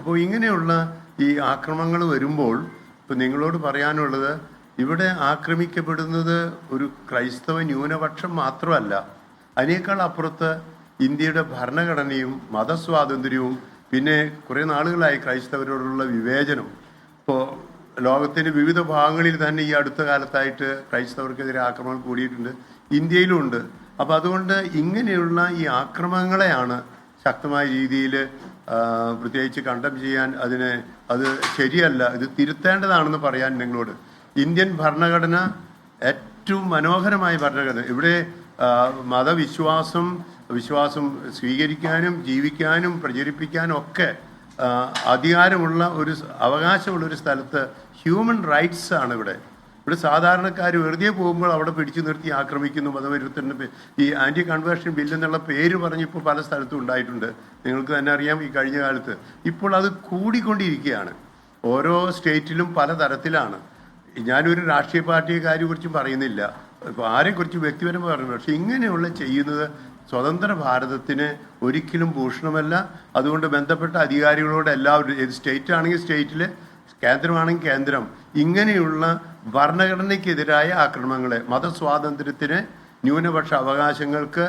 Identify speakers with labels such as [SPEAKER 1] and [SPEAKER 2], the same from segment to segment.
[SPEAKER 1] അപ്പോൾ ഇങ്ങനെയുള്ള ഈ ആക്രമണങ്ങൾ വരുമ്പോൾ ഇപ്പം നിങ്ങളോട് പറയാനുള്ളത്, ഇവിടെ ആക്രമിക്കപ്പെടുന്നത് ഒരു ക്രൈസ്തവ ന്യൂനപക്ഷം മാത്രമല്ല, അതിനേക്കാൾ അപ്പുറത്ത് ഇന്ത്യയുടെ ഭരണഘടനയും മതസ്വാതന്ത്ര്യവും പിന്നെ കുറേ നാളുകളായി ക്രൈസ്തവരോടുള്ള വിവേചനം. ഇപ്പോൾ ലോകത്തിൻ്റെ വിവിധ ഭാഗങ്ങളിൽ തന്നെ ഈ അടുത്ത കാലത്തായിട്ട് ക്രൈസ്തവർക്കെതിരെ ആക്രമണം കൂടിയിട്ടുണ്ട്, ഇന്ത്യയിലും ഉണ്ട്. അപ്പോൾ അതുകൊണ്ട് ഇങ്ങനെയുള്ള ഈ ആക്രമണങ്ങളെയാണ് ശക്തമായ രീതിയിൽ പ്രത്യേകിച്ച് കണ്ടം ചെയ്യാൻ, അത് ശരിയല്ല, ഇത് തിരുത്തേണ്ടതാണെന്ന് പറയാൻ നിങ്ങളോട്. ഇന്ത്യൻ ഭരണഘടന ഏറ്റവും മനോഹരമായ ഭരണഘടന. ഇവിടെ വിശ്വാസം സ്വീകരിക്കാനും ജീവിക്കാനും പ്രചരിപ്പിക്കാനും ഒക്കെ അധികാരമുള്ള അവകാശമുള്ളൊരു സ്ഥലത്ത് ഹ്യൂമൻ റൈറ്റ്സ് ആണ് ഇവിടെ സാധാരണക്കാർ വെറുതെ പോകുമ്പോൾ അവിടെ പിടിച്ചു നിർത്തി ആക്രമിക്കുന്നു. മതവിരുദ്ധത്തിന് ഈ ആൻറ്റി കൺവേർഷൻ ബില്ല് എന്നുള്ള പേര് പറഞ്ഞിപ്പോൾ പല സ്ഥലത്തും ഉണ്ടായിട്ടുണ്ട്. നിങ്ങൾക്ക് തന്നെ അറിയാം ഈ കഴിഞ്ഞ കാലത്ത്. ഇപ്പോൾ അത് കൂടിക്കൊണ്ടിരിക്കുകയാണ്. ഓരോ സ്റ്റേറ്റിലും പല തരത്തിലാണ്. ഞാനൊരു രാഷ്ട്രീയ പാർട്ടിയെക്കുറിച്ചും പറയുന്നില്ല, ഇപ്പോൾ ആരെക്കുറിച്ച് വ്യക്തിപരമായി പറയുന്നു. പക്ഷെ ഇങ്ങനെയുള്ള ചെയ്യുന്നത് സ്വതന്ത്ര ഭാരതത്തിന് ഒരിക്കലും ഭൂഷണമല്ല. അതുകൊണ്ട് ബന്ധപ്പെട്ട അധികാരികളോട് എല്ലാവരും, ഏത് സ്റ്റേറ്റ് ആണെങ്കിൽ സ്റ്റേറ്റിൽ, കേന്ദ്രമാണെങ്കിൽ കേന്ദ്രം, ഇങ്ങനെയുള്ള ഭരണഘടനയ്ക്കെതിരായ ആക്രമണങ്ങളെ, മതസ്വാതന്ത്ര്യത്തിന്, ന്യൂനപക്ഷ അവകാശങ്ങൾക്ക്,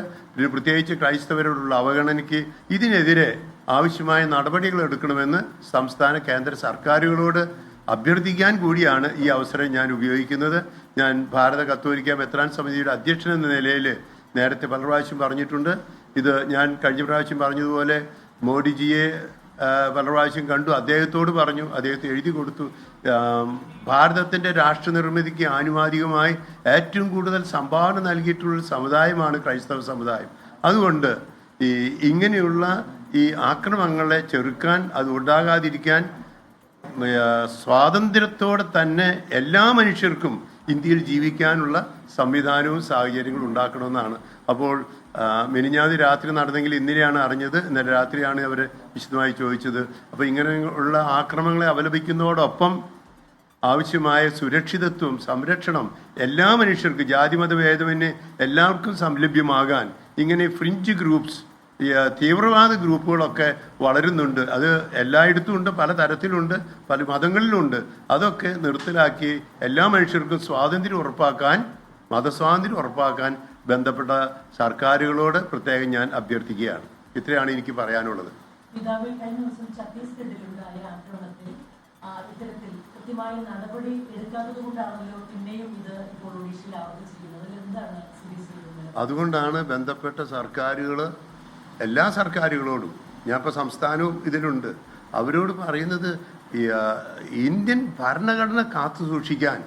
[SPEAKER 1] പ്രത്യേകിച്ച് ക്രൈസ്തവരോടുള്ള അവഗണനയ്ക്ക്, ഇതിനെതിരെ ആവശ്യമായ നടപടികൾ എടുക്കണമെന്ന് സംസ്ഥാന കേന്ദ്ര സർക്കാരുകളോട് അഭ്യർത്ഥിക്കാൻ കൂടിയാണ് ഈ അവസരം ഞാൻ ഉപയോഗിക്കുന്നത്. ഞാൻ ഭാരത കത്തോലിക്ക മെത്രാൻ സമിതിയുടെ അധ്യക്ഷൻ എന്ന നിലയിൽ നേരത്തെ പല പ്രാവശ്യം പറഞ്ഞിട്ടുണ്ട്. ഇത് ഞാൻ കഴിഞ്ഞ പ്രാവശ്യം പറഞ്ഞതുപോലെ മോഡിജിയെ പല പ്രാവശ്യം കണ്ടു, അദ്ദേഹത്തോട് പറഞ്ഞു, അദ്ദേഹത്തെ എഴുതി കൊടുത്തു. ഭാരതത്തിൻ്റെ രാഷ്ട്ര നിർമ്മിതിക്ക് ആനുപാതികമായി ഏറ്റവും കൂടുതൽ സംഭാവന നൽകിയിട്ടുള്ള സമുദായമാണ് ക്രൈസ്തവ സമുദായം. അതുകൊണ്ട് ഇങ്ങനെയുള്ള ഈ ആക്രമണങ്ങളെ ചെറുക്കാൻ, അത് ഉണ്ടാകാതിരിക്കാൻ സ്വാതന്ത്ര്യത്തോടെ തന്നെ എല്ലാ മനുഷ്യർക്കും ഇന്ത്യയിൽ ജീവിക്കാനുള്ള സംവിധാനവും സാഹചര്യങ്ങളും ഉണ്ടാക്കണമെന്നാണ്. അപ്പോൾ മിനിഞ്ഞാന്ന് രാത്രി നടന്നെങ്കിൽ ഇന്നലെയാണ് അറിഞ്ഞത്. ഇന്നലെ രാത്രിയാണ് അവർ വിശദമായി ചോദിച്ചത്. അപ്പോൾ ഇങ്ങനെയുള്ള ആക്രമണങ്ങളെ അപലപിക്കുന്നതോടൊപ്പം ആവശ്യമായ സുരക്ഷിതത്വം, സംരക്ഷണം എല്ലാ മനുഷ്യർക്കും, ജാതിമത ഭേദമന്യേ എല്ലാവർക്കും സംലഭ്യമാകാൻ ഇങ്ങനെ ഫ്രിഞ്ച് ഗ്രൂപ്പ്സ്, തീവ്രവാദ ഗ്രൂപ്പുകളൊക്കെ വളരുന്നുണ്ട്. അത് എല്ലായിടത്തും ഉണ്ട്, പല തരത്തിലുണ്ട്, പല മതങ്ങളിലുണ്ട്. അതൊക്കെ നിർത്തലാക്കി എല്ലാ മനുഷ്യർക്കും സ്വാതന്ത്ര്യം ഉറപ്പാക്കാൻ, മതസ്വാതന്ത്ര്യം ഉറപ്പാക്കാൻ ബന്ധപ്പെട്ട സർക്കാരുകളോട് പ്രത്യേകം ഞാൻ അഭ്യർത്ഥിക്കുകയാണ്. ഇത്രയാണ് എനിക്ക് പറയാനുള്ളത്. അതുകൊണ്ടാണ് ബന്ധപ്പെട്ട സർക്കാരുകൾ, എല്ലാ സർക്കാരുകളോടും, ഞാൻ ഇപ്പോൾ സംസ്ഥാനവും ഇതിലുണ്ട്, അവരോട് പറയുന്നത് ഇന്ത്യൻ ഭരണഘടന കാത്തു സൂക്ഷിക്കാൻ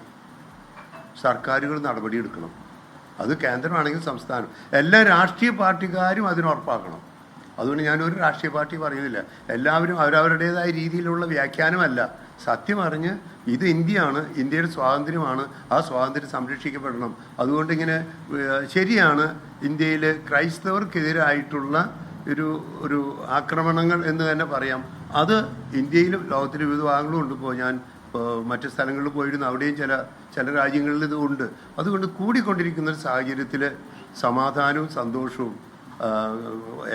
[SPEAKER 1] സർക്കാരുകൾ നടപടിയെടുക്കണം. അത് കേന്ദ്രമാണെങ്കിൽ സംസ്ഥാനം, എല്ലാ രാഷ്ട്രീയ പാർട്ടിക്കാരും അതിനുറപ്പാക്കണം. അതുകൊണ്ട് ഞാനൊരു രാഷ്ട്രീയ പാർട്ടി പറയുന്നില്ല, എല്ലാവരും അവരവരുടേതായ രീതിയിലുള്ള വ്യാഖ്യാനമല്ല, സത്യം അറിഞ്ഞ് ഇത് ഇന്ത്യയാണ്, ഇന്ത്യയുടെ സ്വാതന്ത്ര്യമാണ്, ആ സ്വാതന്ത്ര്യം സംരക്ഷിക്കപ്പെടണം. അതുകൊണ്ട് ഇങ്ങനെ ശരിയാണ്, ഇന്ത്യയിൽ ക്രൈസ്തവർക്കെതിരായിട്ടുള്ള ഒരു ആക്രമണങ്ങൾ എന്ന് തന്നെ പറയാം. അത് ഇന്ത്യയിലും ലോകത്തിൻ്റെ വിവിധ ഭാഗങ്ങളും ഉണ്ട്. ഇപ്പോൾ ഞാൻ മറ്റ് സ്ഥലങ്ങളിൽ പോയിരുന്നു, അവിടെയും ചില രാജ്യങ്ങളിൽ ഇത് ഉണ്ട്. അതുകൊണ്ട് കൂടിക്കൊണ്ടിരിക്കുന്ന ഒരു സാഹചര്യത്തിൽ സമാധാനവും സന്തോഷവും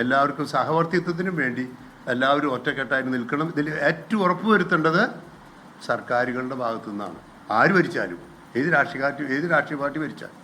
[SPEAKER 1] എല്ലാവർക്കും സഹവർത്തിത്വത്തിനും വേണ്ടി എല്ലാവരും ഒറ്റക്കെട്ടായിട്ട് നിൽക്കണം. ഇതിൽ ഏറ്റവും ഉറപ്പുവരുത്തേണ്ടത് സർക്കാരുകളുടെ ഭാഗത്തു നിന്നാണ്. ആര് ഭരിച്ചാലും, ഏത് രാഷ്ട്രീയ പാർട്ടി ഭരിച്ചാലും.